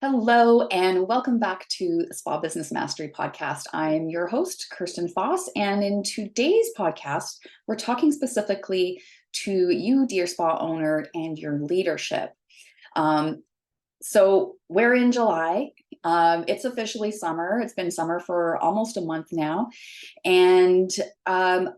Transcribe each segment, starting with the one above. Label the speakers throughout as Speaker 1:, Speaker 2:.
Speaker 1: Hello, and welcome back to the Spa Business Mastery Podcast. I'm your host, Kirsten Foss, and in today's podcast, we're talking specifically to you, dear spa owner, and your leadership. So we're in July. It's officially summer. It's been summer for almost a month now. And, I've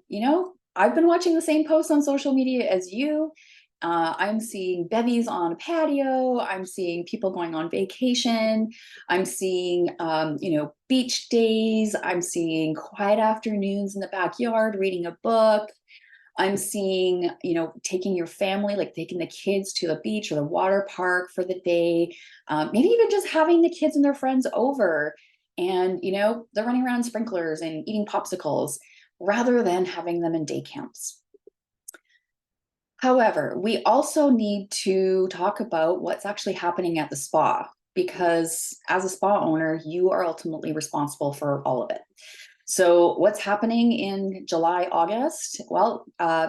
Speaker 1: been watching the same posts on social media as you. I'm seeing bevies on a patio. I'm seeing people going on vacation. I'm seeing, beach days. I'm seeing quiet afternoons in the backyard reading a book. I'm seeing, taking your family, like taking the kids to the beach or the water park for the day. Maybe even just having the kids and their friends over and, they're running around sprinklers and eating popsicles rather than having them in day camps. However, we also need to talk about what's actually happening at the spa because as a spa owner, you are ultimately responsible for all of it. So what's happening in July, August? Well,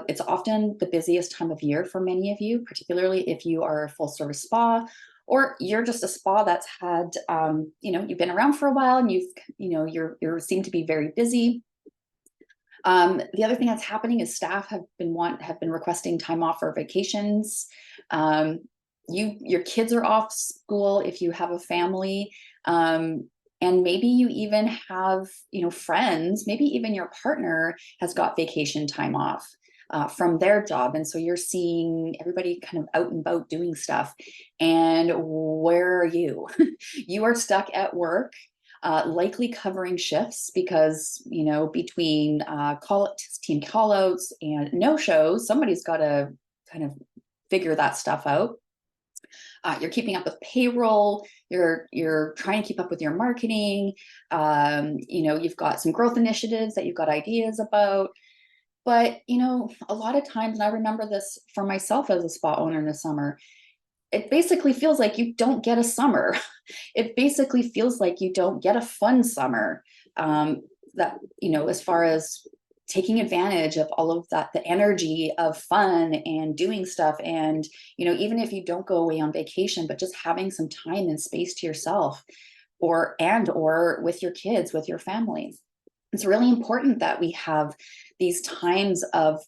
Speaker 1: it's often the busiest time of year for many of you, particularly if you are a full service spa or you're just a spa that's had, you've been around for a while and you seem to be very busy. The other thing that's happening is staff have been requesting time off for vacations. Your kids are off school if you have a family, and maybe you even have friends. Maybe even your partner has got vacation time off from their job, and so you're seeing everybody kind of out and about doing stuff. And where are you? You are stuck at work. Likely covering shifts because, between team callouts and no-shows, somebody's got to kind of figure that stuff out. You're keeping up with payroll. You're trying to keep up with your marketing. You've got some growth initiatives that you've got ideas about. But, a lot of times, and I remember this for myself as a spa owner in the summer, it basically feels like you don't get a summer. It basically feels like you don't get a fun summer. As far as taking advantage of all of that, the energy of fun and doing stuff. And, even if you don't go away on vacation, but just having some time and space to yourself or with your kids, with your family. It's really important that we have these times and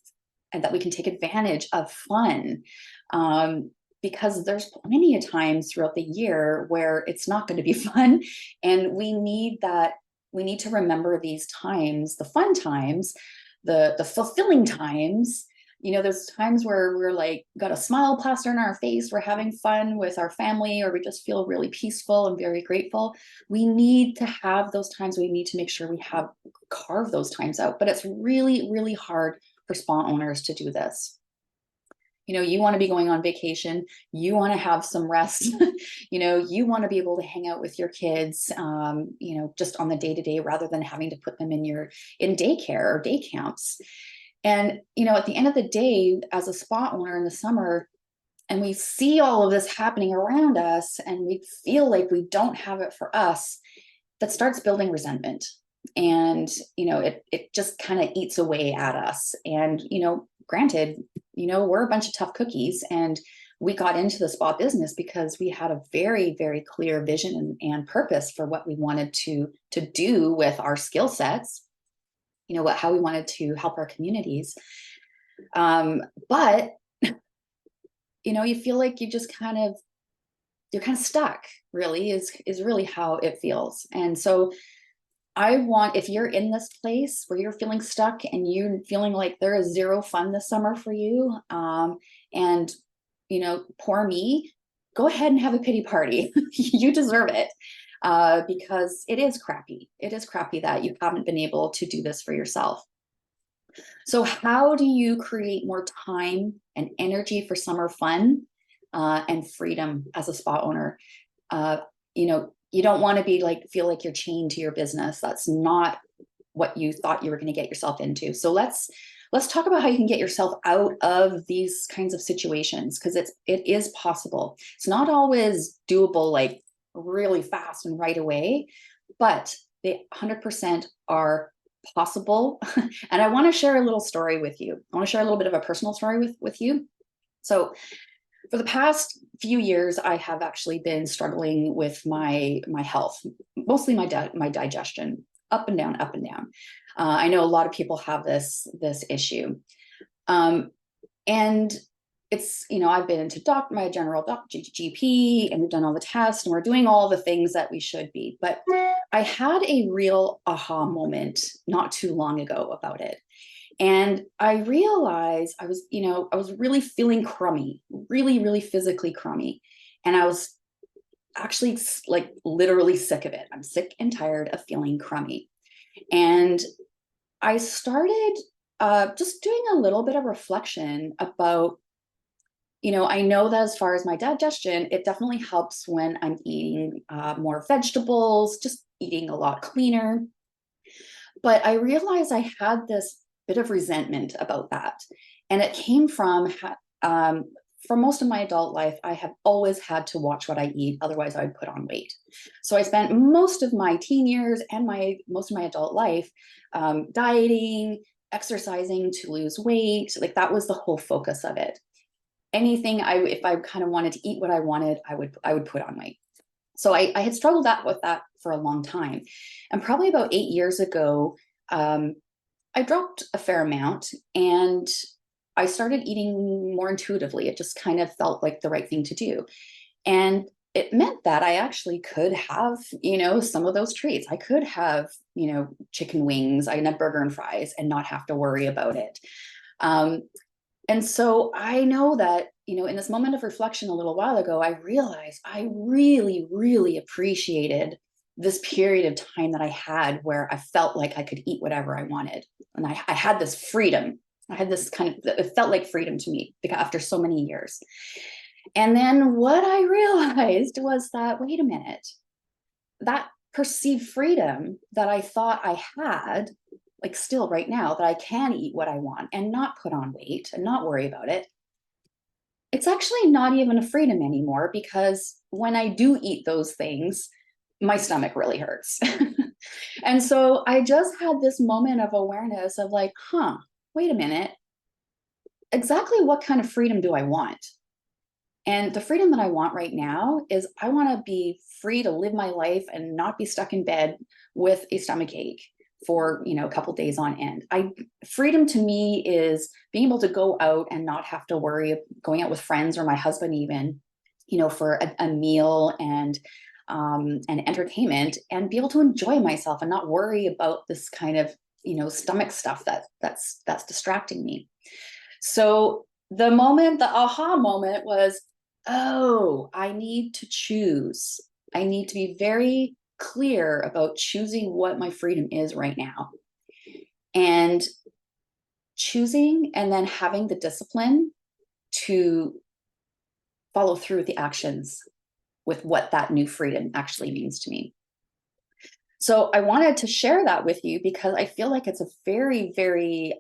Speaker 1: that we can take advantage of fun. Because there's plenty of times throughout the year where it's not going to be fun. And we need to remember these times, the fun times, the fulfilling times. There's times where we're like, got a smile plastered on our face, we're having fun with our family, or we just feel really peaceful and very grateful. We need to have those times. We need to make sure we carve those times out. But it's really, really hard for spa owners to do this. You want to be going on vacation, you want to have some rest, you want to be able to hang out with your kids, just on the day-to-day rather than having to put them in daycare or day camps. And, at the end of the day, as a spa owner in the summer, and we see all of this happening around us and we feel like we don't have it for us, that starts building resentment. And, it just kind of eats away at us. And, granted, we're a bunch of tough cookies and we got into the spa business because we had a very, very clear vision and purpose for what we wanted to do with our skill sets, how we wanted to help our communities. But, you feel like you're kind of stuck, really, is really how it feels. And so if you're in this place where you're feeling stuck and you're feeling like there is zero fun this summer for you, and, poor me, go ahead and have a pity party. You deserve it, because it is crappy. It is crappy that you haven't been able to do this for yourself. So how do you create more time and energy for summer fun, and freedom as a spa owner? You don't want to feel like you're chained to your business. That's not what you thought you were going to get yourself into. So let's talk about how you can get yourself out of these kinds of situations, because it is possible. It's not always doable like really fast and right away, but they 100% are possible. And I want to share a little story with you. I want to share a little bit of a personal story with you. So For the past few years, I have actually been struggling with my health, mostly my digestion, up and down, up and down. I know a lot of people have this issue, um, and it's, I've been to my general GP, and we've done all the tests, and we're doing all the things that we should be. But I had a real aha moment not too long ago about it. And I realized I was really feeling crummy, really, really physically crummy. And I was actually like literally sick of it. I'm sick and tired of feeling crummy. And I started just doing a little bit of reflection about, I know that as far as my digestion, it definitely helps when I'm eating more vegetables, just eating a lot cleaner. But I realized I had this bit of resentment about that. And it came from, for most of my adult life, I have always had to watch what I eat, otherwise I would put on weight. So I spent most of my teen years and most of my adult life dieting, exercising to lose weight. Like that was the whole focus of it. Anything if I kind of wanted to eat what I wanted, I would put on weight. So I had struggled with that for a long time. And probably about 8 years ago, I dropped a fair amount and I started eating more intuitively. It just kind of felt like the right thing to do. And it meant that I actually could have, some of those treats. I could have, chicken wings, I can have burger and fries and not have to worry about it. And so I know that, in this moment of reflection a little while ago, I realized I really, really appreciated this period of time that I had where I felt like I could eat whatever I wanted. And I had this freedom. I had this it felt like freedom to me after so many years. And then what I realized was that, wait a minute, that perceived freedom that I thought I had, like still right now, that I can eat what I want and not put on weight and not worry about it, it's actually not even a freedom anymore, because when I do eat those things, my stomach really hurts. And so I just had this moment of awareness of like, wait a minute, exactly what kind of freedom do I want? And the freedom that I want right now is I want to be free to live my life and not be stuck in bed with a stomach ache for, a couple days on end. Freedom to me is being able to go out and not have to worry going out with friends or my husband even, for a meal and entertainment, and be able to enjoy myself and not worry about this kind of, stomach stuff that's distracting me. So the aha moment was, oh, I need to choose. I need to be very clear about choosing what my freedom is right now. And choosing and then having the discipline to follow through with the actions with what that new freedom actually means to me. So I wanted to share that with you because I feel like it's a very, very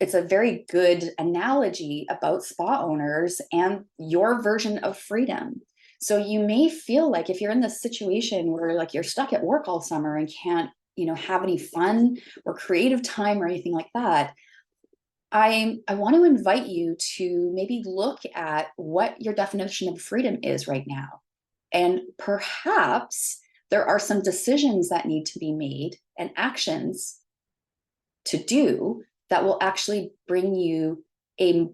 Speaker 1: it's a very good analogy about spa owners and your version of freedom. So you may feel like if you're in this situation where like you're stuck at work all summer and can't, have any fun or creative time or anything like that, I want to invite you to maybe look at what your definition of freedom is right now. And perhaps there are some decisions that need to be made and actions to do that will actually bring you a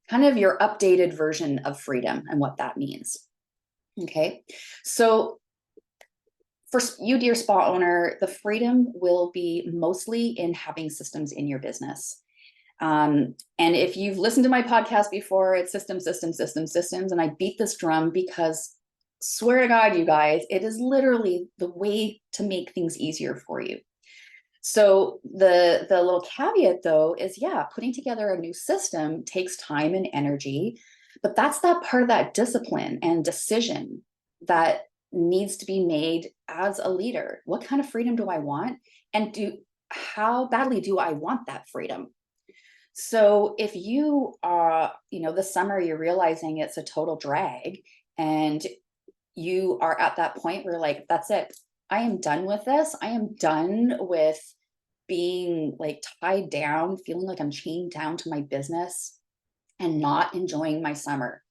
Speaker 1: kind of your updated version of freedom and what that means. Okay. So for you, dear spa owner, the freedom will be mostly in having systems in your business. And if you've listened to my podcast before, it's systems, systems, systems, systems. And I beat this drum because, swear to God, you guys, it is literally the way to make things easier for you. So the little caveat though is, putting together a new system takes time and energy, but that's that part of that discipline and decision that needs to be made as a leader. What kind of freedom do I want? And how badly do I want that freedom? So if you are, this summer you're realizing it's a total drag and you are at that point where like, that's it. I am done with this. I am done with being like tied down, feeling like I'm chained down to my business and not enjoying my summer,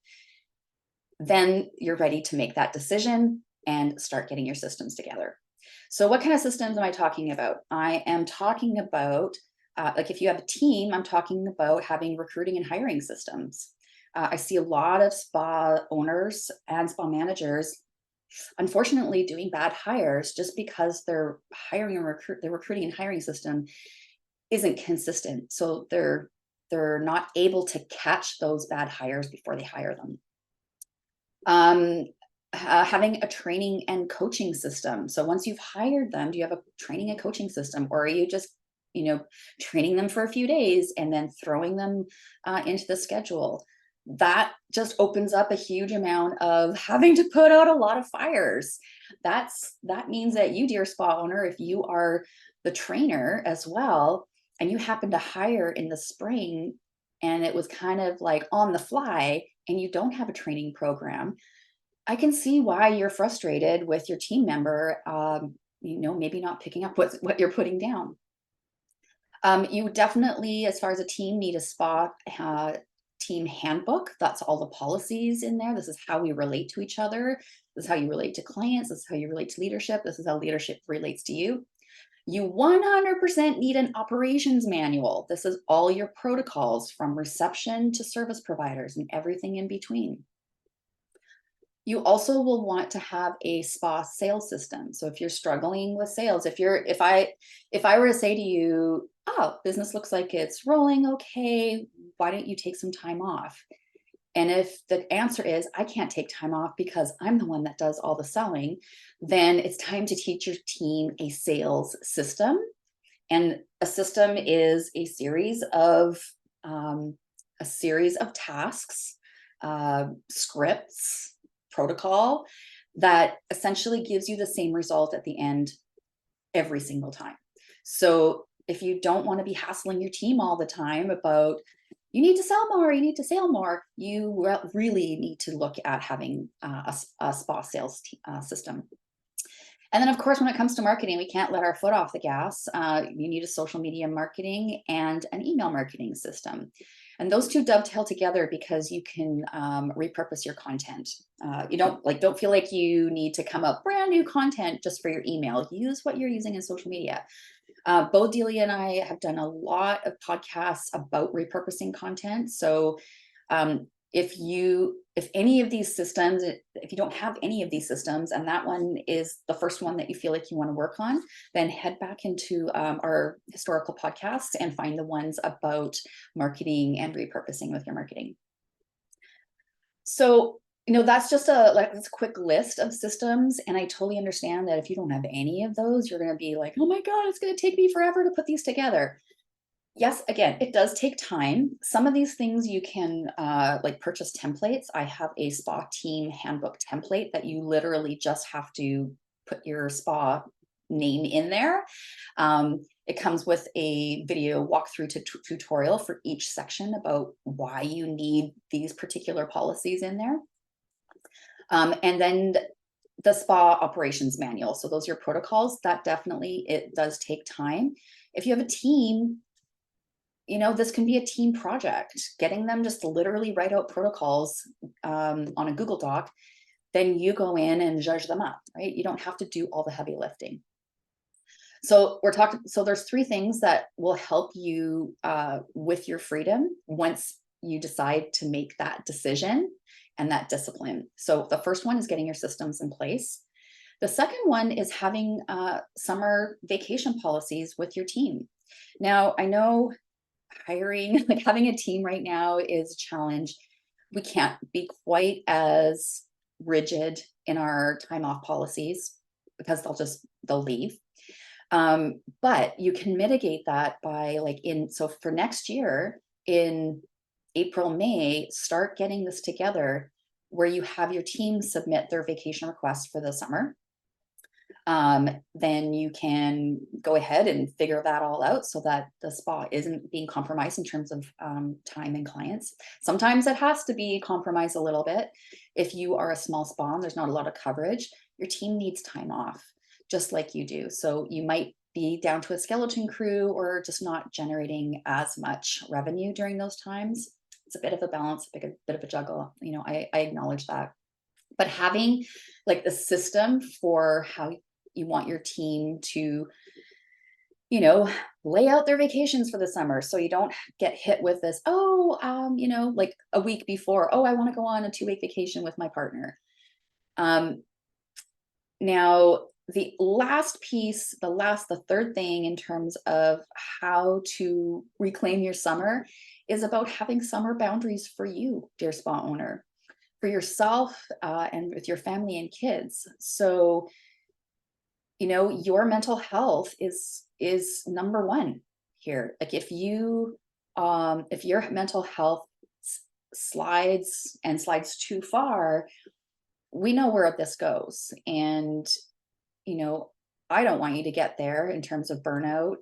Speaker 1: then you're ready to make that decision and start getting your systems together. So what kind of systems am I talking about? I am talking about, like if you have a team, I'm talking about having recruiting and hiring systems. I see a lot of spa owners and spa managers, unfortunately, doing bad hires just because their their recruiting and hiring system isn't consistent. So they're not able to catch those bad hires before they hire them. Having a training and coaching system. So once you've hired them, do you have a training and coaching system, or are you just, training them for a few days and then throwing them into the schedule? That just opens up a huge amount of having to put out a lot of fires. That means that you, dear spa owner, if you are the trainer as well, and you happen to hire in the spring, and it was kind of like on the fly, and you don't have a training program, I can see why you're frustrated with your team member, maybe not picking up what you're putting down. You definitely, as far as a team, need a spa team handbook. That's all the policies in there. This is how we relate to each other. This is how you relate to clients. This is how you relate to leadership. This is how leadership relates to you. You 100% need an operations manual. This is all your protocols from reception to service providers and everything in between. You also will want to have a spa sales system. So if you're struggling with sales, if I were to say to you, oh, business looks like it's rolling okay, why don't you take some time off? And if the answer is, I can't take time off because I'm the one that does all the selling, then it's time to teach your team a sales system. And a system is a series of tasks, scripts, protocol that essentially gives you the same result at the end every single time. So if you don't want to be hassling your team all the time about, you need to sell more, you need to sell more, you really need to look at having a spa sales system. And then, of course, when it comes to marketing, we can't let our foot off the gas. You need a social media marketing and an email marketing system. And those two dovetail together because you can repurpose your content. You don't feel like you need to come up brand new content just for your email. Use what you're using in social media. Bo, Delia, and I have done a lot of podcasts about repurposing content. So if any of these systems, if you don't have any of these systems, and that one is the first one that you feel like you want to work on, then head back into our historical podcasts and find the ones about marketing and repurposing with your marketing. So, that's just this quick list of systems. And I totally understand that if you don't have any of those, you're going to be like, oh my God, it's going to take me forever to put these together. Yes, again, it does take time. Some of these things you can purchase templates. I have a spa team handbook template that you literally just have to put your spa name in there. It comes with a video walkthrough tutorial for each section about why you need these particular policies in there. And then the spa operations manual. So those are your protocols. That definitely, it does take time. If you have a team, this can be a team project, getting them just to literally write out protocols on a Google Doc, then you go in and judge them up, right? You don't have to do all the heavy lifting. So so there's 3 things that will help you with your freedom once you decide to make that decision and that discipline. So the first one is getting your systems in place. The second one is having summer vacation policies with your team. Now, I know hiring, having a team right now is a challenge. We can't be quite as rigid in our time off policies because they'll leave. But you can mitigate that by so for next year in April, May, start getting this together where you have your team submit their vacation requests for the summer. Then you can go ahead and figure that all out so that the spa isn't being compromised in terms of time and clients. Sometimes it has to be compromised a little bit. If you are a small spa and there's not a lot of coverage, your team needs time off, just like you do. So you might be down to a skeleton crew or just not generating as much revenue during those times. It's a bit of a balance, a bit of a juggle. I acknowledge that. But having like the system for how you want your team to, lay out their vacations for the summer so you don't get hit with this, like a week before, I want to go on a 2-week vacation with my partner. Now, the last piece, the third thing in terms of how to reclaim your summer is about having summer boundaries for you, dear spa owner, for yourself, and with your family and kids. So, your mental health is number one here. Like if your mental health slides too far, we know where this goes. And, I don't want you to get there in terms of burnout.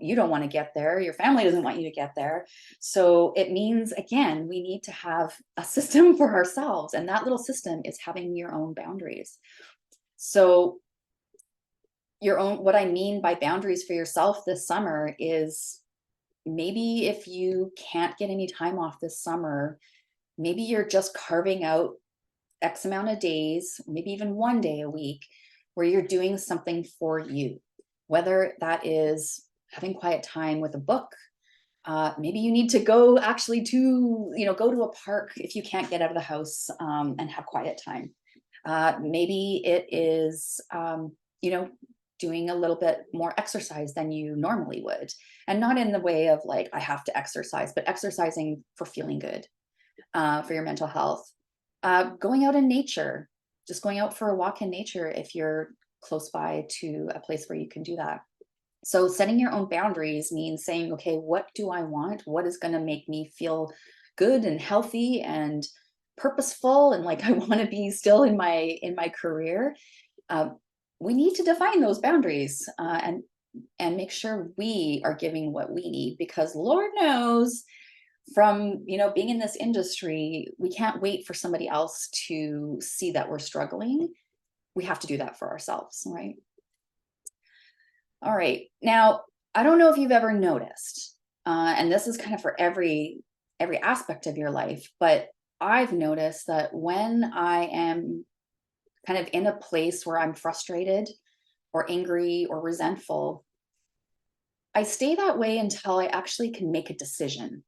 Speaker 1: You don't want to get there. Your family doesn't want you to get there. So it means, again, we need to have a system for ourselves. And that little system is having your own boundaries. So what I mean by boundaries for yourself this summer is, maybe if you can't get any time off this summer, maybe you're just carving out X amount of days, maybe even 1 day a week, where you're doing something for you, whether that is having quiet time with a book. Maybe you need to go go to a park if you can't get out of the house, and have quiet time. Maybe it is, doing a little bit more exercise than you normally would. And not in the way of like, I have to exercise, but exercising for feeling good, for your mental health. Going out in nature, just going out for a walk in nature if you're close by to a place where you can do that. So setting your own boundaries means saying, okay, what do I want? What is going to make me feel good and healthy and purposeful, and like I want to be still in my career? We need to define those boundaries, and make sure we are giving what we need, because Lord knows, from being in this industry, we can't wait for somebody else to see that we're struggling. We have to do that for ourselves, right? All right. Now, I don't know if you've ever noticed, and this is kind of for every aspect of your life, but I've noticed that when I am kind of in a place where I'm frustrated or angry or resentful, I stay that way until I actually can make a decision.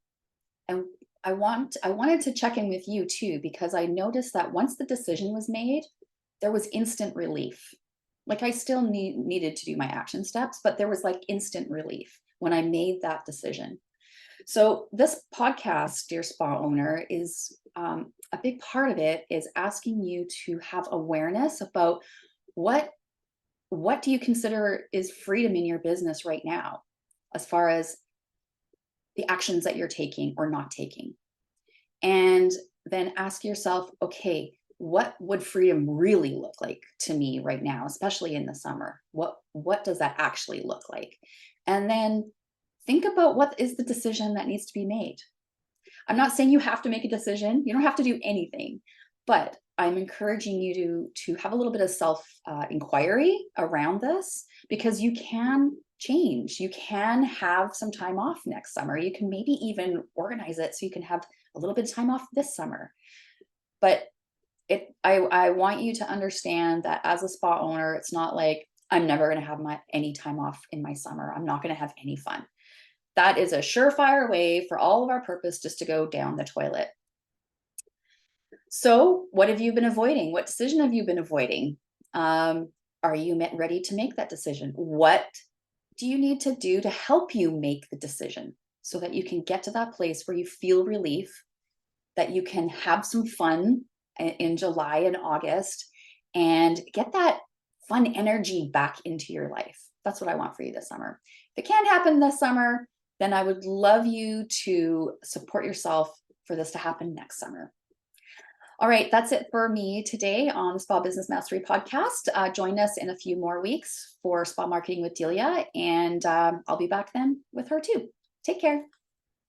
Speaker 1: And I wanted to check in with you too, because I noticed that once the decision was made, there was instant relief. Like I still needed to do my action steps, but there was like instant relief when I made that decision. So this podcast, dear spa owner, is a big part of it is asking you to have awareness about what do you consider is freedom in your business right now, as far as the actions that you're taking or not taking. And then ask yourself, okay, what would freedom really look like to me right now, especially in the summer? What does that actually look like? And then think about what is the decision that needs to be made. I'm not saying you have to make a decision. You don't have to do anything, but I'm encouraging you to have a little bit of self inquiry around this, because you can change. You can have some time off next summer. You can maybe even organize it so you can have a little bit of time off this summer. But I want you to understand that as a spa owner, it's not like I'm never going to have any time off in my summer. I'm not going to have any fun. That is a surefire way for all of our purpose just to go down the toilet. So what have you been avoiding? What decision have you been avoiding? Are you ready to make that decision? What do you need to do to help you make the decision so that you can get to that place where you feel relief, that you can have some fun in July and August, and get that fun energy back into your life? That's what I want for you this summer. If it can't happen this summer, then I would love you to support yourself for this to happen next summer. All right, that's it for me today on the Spa Business Mastery podcast. Join us in a few more weeks for Spa Marketing with Delia, and I'll be back then with her too. Take care.